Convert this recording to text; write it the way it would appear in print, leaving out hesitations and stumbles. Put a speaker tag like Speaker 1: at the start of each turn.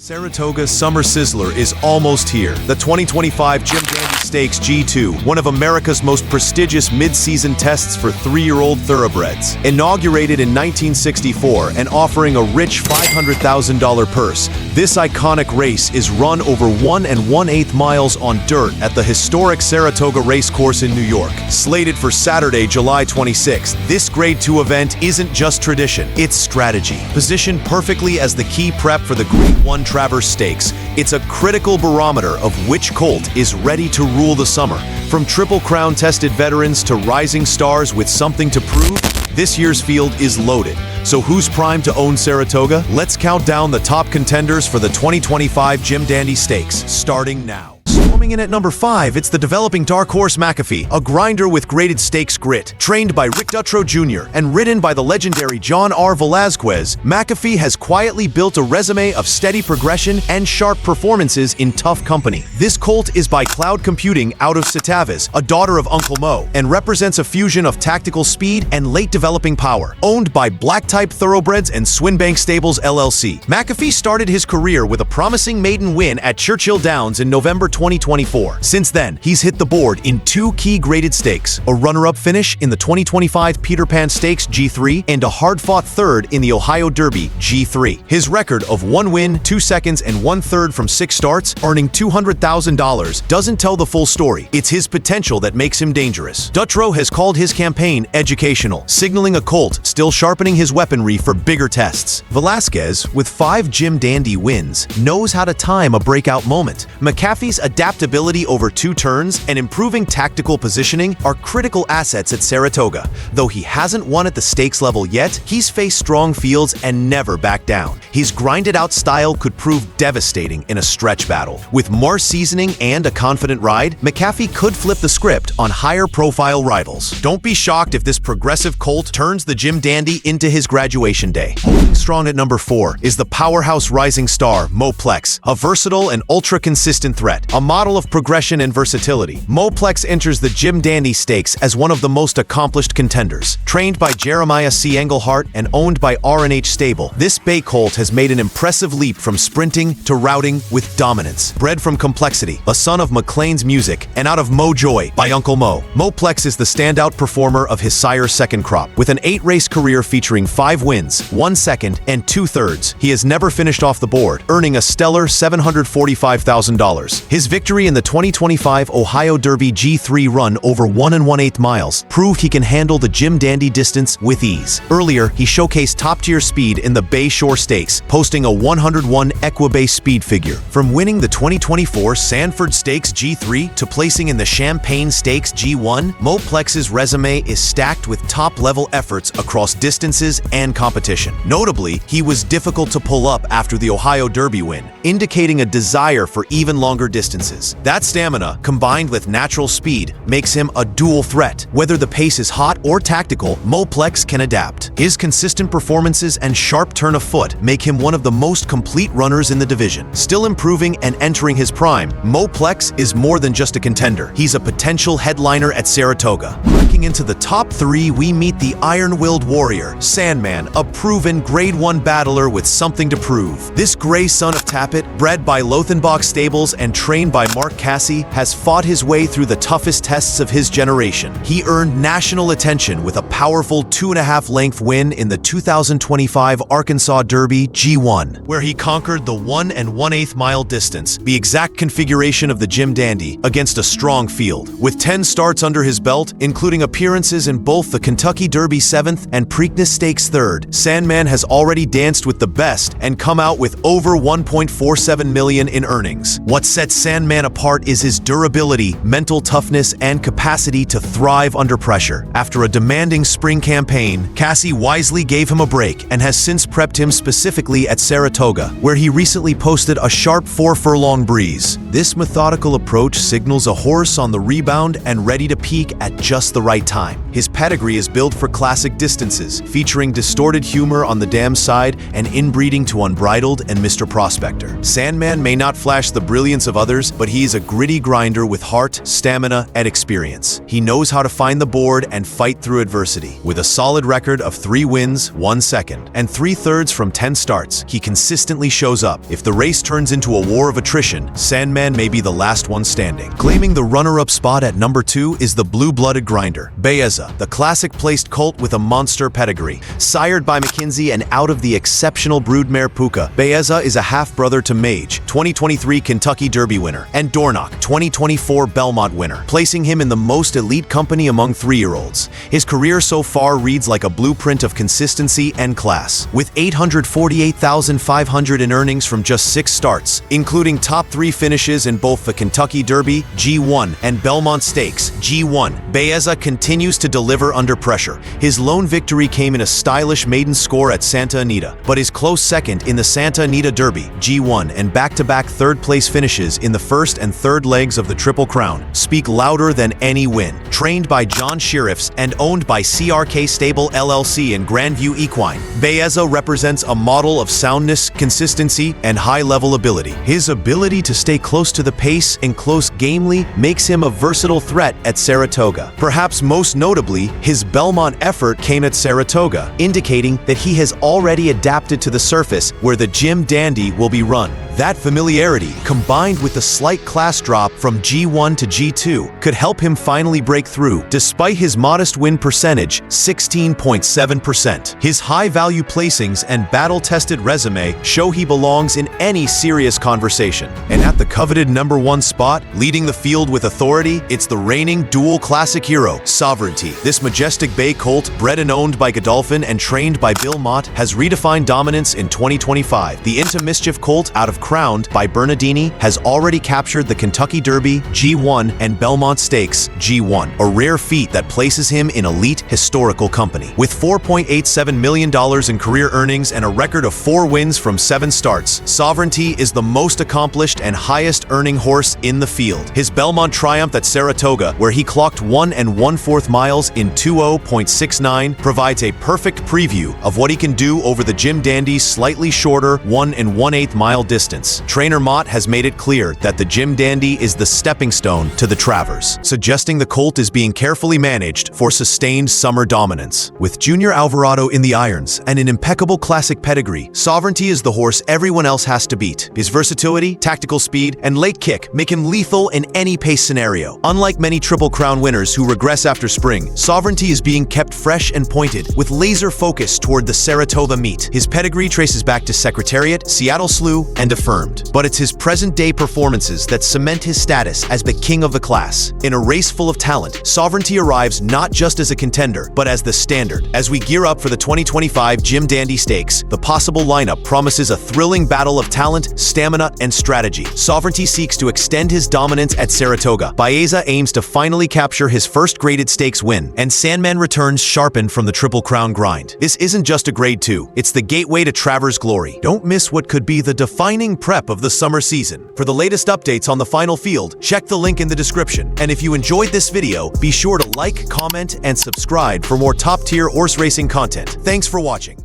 Speaker 1: Saratoga's Summer Sizzler is almost here. The 2025 Jim Dandy Stakes G2, one of America's most prestigious mid-season tests for three-year-old thoroughbreds. Inaugurated in 1964 and offering a rich $500,000 purse, this iconic race is run over 1 1/8 miles on dirt at the historic Saratoga Racecourse in New York. Slated for Saturday, July 26th, this Grade 2 event isn't just tradition, it's strategy. Positioned perfectly as the key prep for the Grade 1 Travers Stakes, it's a critical barometer of which colt is ready to rule the summer. From Triple Crown tested veterans to rising stars with something to prove, this year's field is loaded. So who's primed to own Saratoga? Let's count down the top contenders for the 2025 Jim Dandy Stakes, starting now. Swarming in at number 5, it's the developing Darkhor McAfee, a grinder with graded stakes grit. Trained by Rick Dutrow Jr. and ridden by the legendary John R. Velazquez, McAfee has quietly built a resume of steady progression and sharp performances in tough company. This colt is by Cloud Computing out of Travers, a daughter of Uncle Mo, and represents a fusion of tactical speed and late developing power. Owned by Black Type Thoroughbreds and Swinbank Stables LLC, McAfee started his career with a promising maiden win at Churchill Downs in November 2024. Since then, he's hit the board in 2 key graded stakes, a runner-up finish in the 2025 Peter Pan Stakes G3 and a hard-fought third in the Ohio Derby G3. His record of 1 win, 2 seconds, and 1/3 from 6 starts, earning $200,000, doesn't tell the full story. It's his potential that makes him dangerous. Dutrow has called his campaign educational, signaling a colt still sharpening his weaponry for bigger tests. Velazquez, with 5 Jim Dandy wins, knows how to time a breakout moment. McAfee's adaptability over 2 turns and improving tactical positioning are critical assets at Saratoga. Though he hasn't won at the stakes level yet, he's faced strong fields and never backed down. His grinded-out style could prove devastating in a stretch battle. With more seasoning and a confident ride, McAfee could flip the script on higher-profile rivals. Don't be shocked if this progressive colt turns the Jim Dandy into his graduation day. Holding strong at number 4 is the powerhouse rising star, Mo Plex, a versatile and ultra-consistent threat. A model of progression and versatility, Moplex enters the Jim Dandy Stakes as one of the most accomplished contenders. Trained by Jeremiah C. Englehart and owned by R&H Stable, this bay colt has made an impressive leap from sprinting to routing with dominance. Bred from complexity, a son of McLean's music, and out of Mo Joy by Uncle Mo, Moplex is the standout performer of his sire's second crop. With an 8-race career featuring 5 wins, 1 second, and 2/3, he has never finished off the board, earning a stellar $745,000. His victory in the 2025 Ohio Derby G3 run over 1 1/8 miles proved he can handle the Jim Dandy distance with ease. Earlier, he showcased top-tier speed in the Bay Shore Stakes, posting a 101 Equibase speed figure. From winning the 2024 Sanford Stakes G3 to placing in the Champaign Stakes G1, Moplex's resume is stacked with top-level efforts across distances and competition. Notably, he was difficult to pull up after the Ohio Derby win, indicating a desire for even longer distances. That stamina, combined with natural speed, makes him a dual threat. Whether the pace is hot or tactical, Moplex can adapt. His consistent performances and sharp turn of foot make him one of the most complete runners in the division. Still improving and entering his prime, Moplex is more than just a contender. He's a potential headliner at Saratoga. Breaking into the top 3, we meet the iron-willed warrior, Sandman, a proven Grade 1 battler with something to prove. This gray son of Tappet, bred by Lothenbach Stables and trained by Mark Cassie, has fought his way through the toughest tests of his generation. He earned national attention with a powerful 2.5-length win in the 2025 Arkansas Derby G1, where he conquered the 1 1/8 mile distance, the exact configuration of the Jim Dandy, against a strong field. With 10 starts under his belt, including appearances in both the Kentucky Derby 7th and Preakness Stakes 3rd, Sandman has already danced with the best and come out with over $1.47 million in earnings. What sets Sandman apart is his durability, mental toughness, and capacity to thrive under pressure. After a demanding spring campaign, Cassie wisely gave him a break and has since prepped him specifically at Saratoga, where he recently posted a sharp 4-furlong breeze. This methodical approach signals a horse on the rebound and ready to peak at just the right time. His pedigree is built for classic distances, featuring distorted humor on the dam side and inbreeding to Unbridled and Mr. Prospector. Sandman may not flash the brilliance of others, but he is a gritty grinder with heart, stamina, and experience. He knows how to find the board and fight through adversity. With a solid record of 3 wins, 1 second, and 3/3 from 10 starts, he consistently shows up. If the race turns into a war of attrition, Sandman may be the last one standing. Claiming the runner-up spot at number 2 is the blue-blooded grinder, Baeza, the classic-placed colt with a monster pedigree. Sired by McKinsey and out of the exceptional broodmare Puka, Baeza is a half-brother to Mage, 2023 Kentucky Derby winner, and Darkhor, 2024 Belmont winner, placing him in the most elite company among 3-year-olds. His career so far reads like a blueprint of consistency and class, with $848,500 in earnings from just 6 starts, including top 3 finishes in both the Kentucky Derby, G1, and Belmont Stakes, G1. Baeza continues to deliver under pressure. His lone victory came in a stylish maiden score at Santa Anita, but his close second in the Santa Anita Derby, G1, and back-to-back third-place finishes in the first and third legs of the Triple Crown speak louder than any win. Trained by John Sheriffs and owned by CRK Stable LLC in Grandview Equine, Baeza represents a model of soundness, consistency, and high-level ability. His ability to stay close to the pace and close gamely makes him a versatile threat at Saratoga. Perhaps most notably, his Belmont effort came at Saratoga, indicating that he has already adapted to the surface where the Jim Dandy will be run. That familiarity, combined with the slight class drop from G1 to G2, could help him finally break through. Despite his modest win percentage, 16.7%, his high-value placings and battle-tested resume show he belongs in any serious conversation. And at the coveted number 1 spot, leading the field with authority, it's the reigning dual classic hero, Sovereignty. This majestic bay colt, bred and owned by Godolphin and trained by Bill Mott, has redefined dominance in 2025. The Into Mischief colt, out of Crowned by Bernardini, has already captured the Kentucky Derby, G1, and Belmont Stakes, G1, a rare feat that places him in elite historical company. With $4.87 million in career earnings and a record of 4 wins from 7 starts, Sovereignty is the most accomplished and highest-earning horse in the field. His Belmont triumph at Saratoga, where he clocked 1 1/4 miles in 20.69, provides a perfect preview of what he can do over the Jim Dandy's slightly shorter 1 1/8 mile distance. Trainer Mott has made it clear that the Jim Dandy is the stepping stone to the Travers, suggesting the colt is being carefully managed for sustained summer dominance. With Junior Alvarado in the irons and an impeccable classic pedigree, Sovereignty is the horse everyone else has to beat. His versatility, tactical speed, and late kick make him lethal in any pace scenario. Unlike many Triple Crown winners who regress after spring, Sovereignty is being kept fresh and pointed, with laser focus toward the Saratoga meet. His pedigree traces back to Secretariat, Seattle Slew, and Affirmed, but it's his present-day performances that cement his status as the king of the class. In a race full of talent, Sovereignty arrives not just as a contender, but as the standard. As we gear up for the 2025 Jim Dandy Stakes, the possible lineup promises a thrilling battle of talent, stamina, and strategy. Sovereignty seeks to extend his dominance at Saratoga. Baeza aims to finally capture his first graded stakes win, and Sandman returns sharpened from the Triple Crown grind. This isn't just a grade 2, it's the gateway to Travers' glory. Don't miss what could be the defining prep of the summer season. For the latest updates on the final field, check the link in the description. And if you enjoyed this video, be sure to like, comment, and subscribe for more top-tier horse racing content. Thanks for watching.